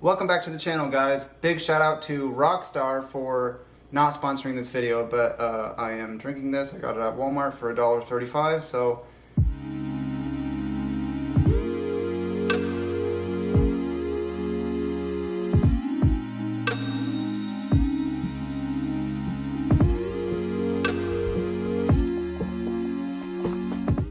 Welcome back to the channel, guys. Big shout out to Rockstar for not sponsoring this video, but I am drinking this. I got it at Walmart for $1.35, so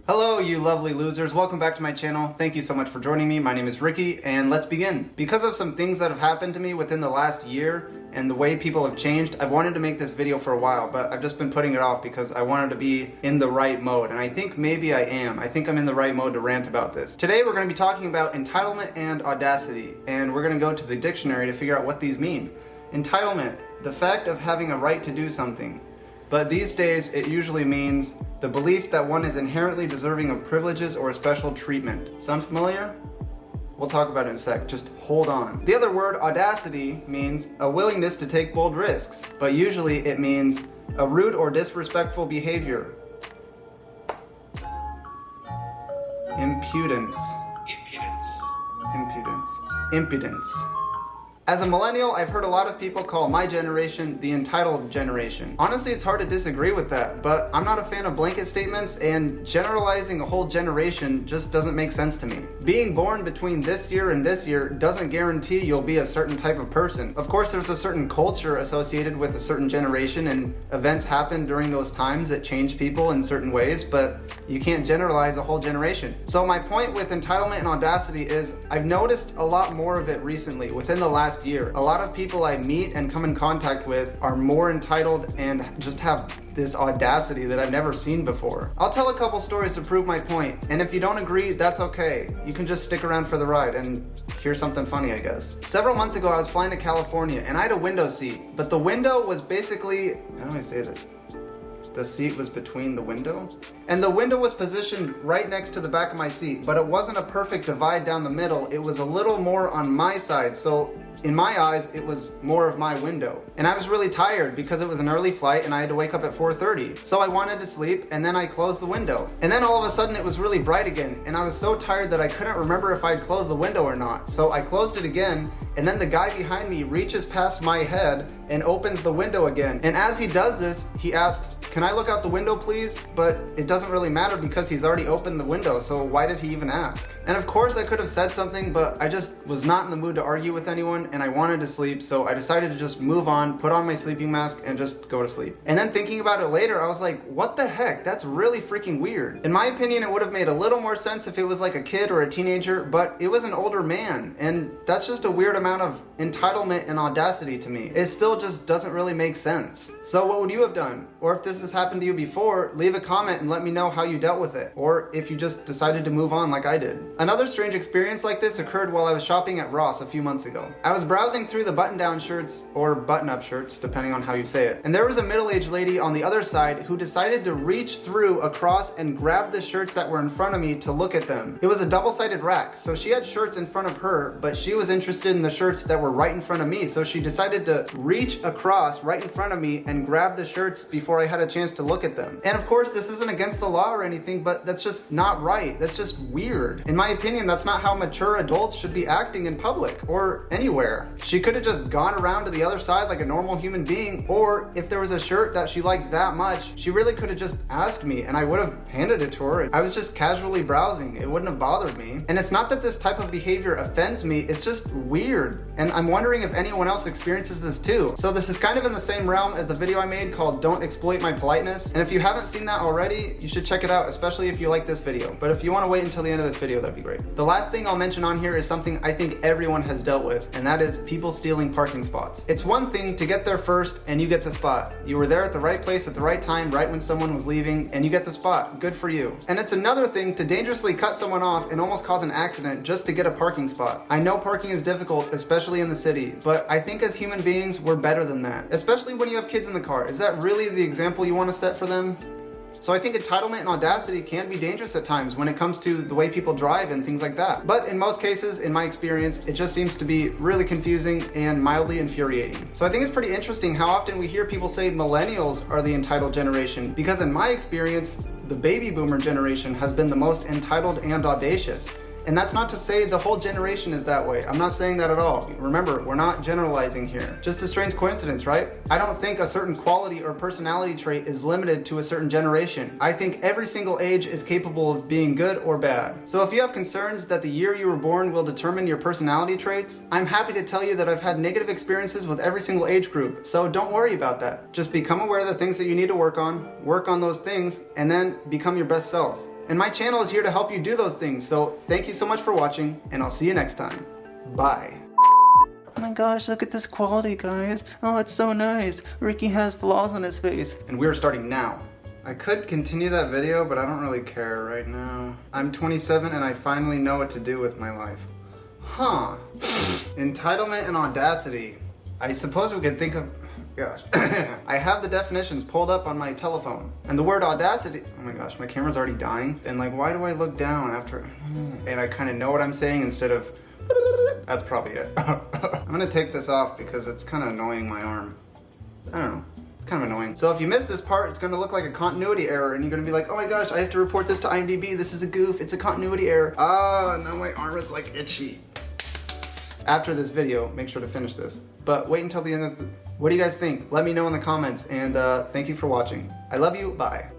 hello, you lovely losers. Welcome back to my channel. Thank you so much for joining me. My name is Ricky, and let's begin. Because of some things that have happened to me within the last year and the way people have changed, I've wanted to make this video for a while, but I've just been putting it off because I wanted to be in the right mode, and I think maybe I am. I think I'm in the right mode to rant about this. Today we're going to be talking about entitlement and audacity, and we're going to go to the dictionary to figure out what these mean. Entitlement, the fact of having a right to do something. But these days, it usually means the belief that one is inherently deserving of privileges or special treatment. Sound familiar? We'll talk about it in a sec, just hold on. The other word, audacity, means a willingness to take bold risks, but usually it means a rude or disrespectful behavior. Impudence. Impudence. As a millennial, I've heard a lot of people call my generation the entitled generation. Honestly, it's hard to disagree with that, but I'm not a fan of blanket statements, and generalizing a whole generation just doesn't make sense to me. Being born between this year and this year doesn't guarantee you'll be a certain type of person. Of course, there's a certain culture associated with a certain generation, and events happen during those times that change people in certain ways, but you can't generalize a whole generation. So my point with entitlement and audacity is I've noticed a lot more of it recently, within the last year. A lot of people I meet and come in contact with are more entitled and just have this audacity that I've never seen before. I'll tell a couple stories to prove my point, and if you don't agree, that's okay. You can just stick around for the ride and hear something funny, I guess. Several months ago, I was flying to California and I had a window seat, but the window was basically, how do I say this? The seat was between the window, and the window was positioned right next to the back of my seat, but it wasn't a perfect divide down the middle. It was a little more on my side, so in my eyes, it was more of my window. And I was really tired because it was an early flight and I had to wake up at 4:30. So I wanted to sleep, and then I closed the window. And then all of a sudden it was really bright again, and I was so tired that I couldn't remember if I'd closed the window or not. So I closed it again, and then the guy behind me reaches past my head and opens the window again. And as he does this, he asks, "Can I look out the window, please?" But it doesn't really matter because he's already opened the window, so why did he even ask? And of course I could have said something, but I just was not in the mood to argue with anyone, and I wanted to sleep, so I decided to just move on, put on my sleeping mask, and just go to sleep. And then thinking about it later, I was like, what the heck? That's really freaking weird. In my opinion, it would have made a little more sense if it was like a kid or a teenager, but it was an older man, and that's just a weird amount of entitlement and audacity to me. It still just doesn't really make sense. So what would you have done? Or if this has happened to you before, leave a comment and let me know how you dealt with it, or if you just decided to move on like I did. Another strange experience like this occurred while I was shopping at Ross a few months ago. I was browsing through the button-down shirts, or button-up shirts, depending on how you say it, and there was a middle-aged lady on the other side who decided to reach through across and grab the shirts that were in front of me to look at them. It was a double-sided rack, so she had shirts in front of her, but she was interested in the shirts that were right in front of me, so she decided to reach across right in front of me and grab the shirts before I had a chance to look at them. And of course, this isn't against the law or anything, but that's just not right. That's just weird. In my opinion, that's not how mature adults should be acting in public or anywhere. She could have just gone around to the other side like a normal human being, or if there was a shirt that she liked that much, she really could have just asked me and I would have handed it to her. I was just casually browsing. It wouldn't have bothered me. And it's not that this type of behavior offends me, it's just weird. And I'm wondering if anyone else experiences this too. So this is kind of in the same realm as the video I made called Don't Exploit My Politeness. And if you haven't seen that already, you should check it out, especially if you like this video. But if you want to wait until the end of this video, that'd be great. The last thing I'll mention on here is something I think everyone has dealt with, and that is people stealing parking spots. It's one thing to get there first and you get the spot. You were there at the right place at the right time, right when someone was leaving, and you get the spot. Good for you. And it's another thing to dangerously cut someone off and almost cause an accident just to get a parking spot. I know parking is difficult, especially in the city, but I think as human beings, we're better than that. Especially when you have kids in the car. Is that really the example you want to set for them? So I think entitlement and audacity can be dangerous at times when it comes to the way people drive and things like that. But in most cases, in my experience, it just seems to be really confusing and mildly infuriating. So I think it's pretty interesting how often we hear people say millennials are the entitled generation, because in my experience, the baby boomer generation has been the most entitled and audacious. And that's not to say the whole generation is that way. I'm not saying that at all. Remember, we're not generalizing here. Just a strange coincidence, right? I don't think a certain quality or personality trait is limited to a certain generation. I think every single age is capable of being good or bad. So if you have concerns that the year you were born will determine your personality traits, I'm happy to tell you that I've had negative experiences with every single age group. So don't worry about that. Just become aware of the things that you need to work on those things, and then become your best self. And my channel is here to help you do those things. So thank you so much for watching, and I'll see you next time. Bye. Oh my gosh, look at this quality, guys. Oh, it's so nice. Ricky has flaws on his face. And we're starting now. I could continue that video, but I don't really care right now. I'm 27 and I finally know what to do with my life. Huh. Entitlement and audacity. I suppose we could think of... Gosh. I have the definitions pulled up on my telephone. And the word audacity... Oh my gosh, my camera's already dying. And like, why do I look down after... And I kind of know what I'm saying instead of... That's probably it. I'm gonna take this off because it's kind of annoying my arm. I don't know. Kind of annoying. So if you miss this part, it's going to look like a continuity error and you're going to be like, oh my gosh, I have to report this to IMDb. This is a goof. It's a continuity error. Ah, now my arm is like itchy. After this video, make sure to finish this. But wait until the end of the... What do you guys think? Let me know in the comments, and thank you for watching. I love you. Bye.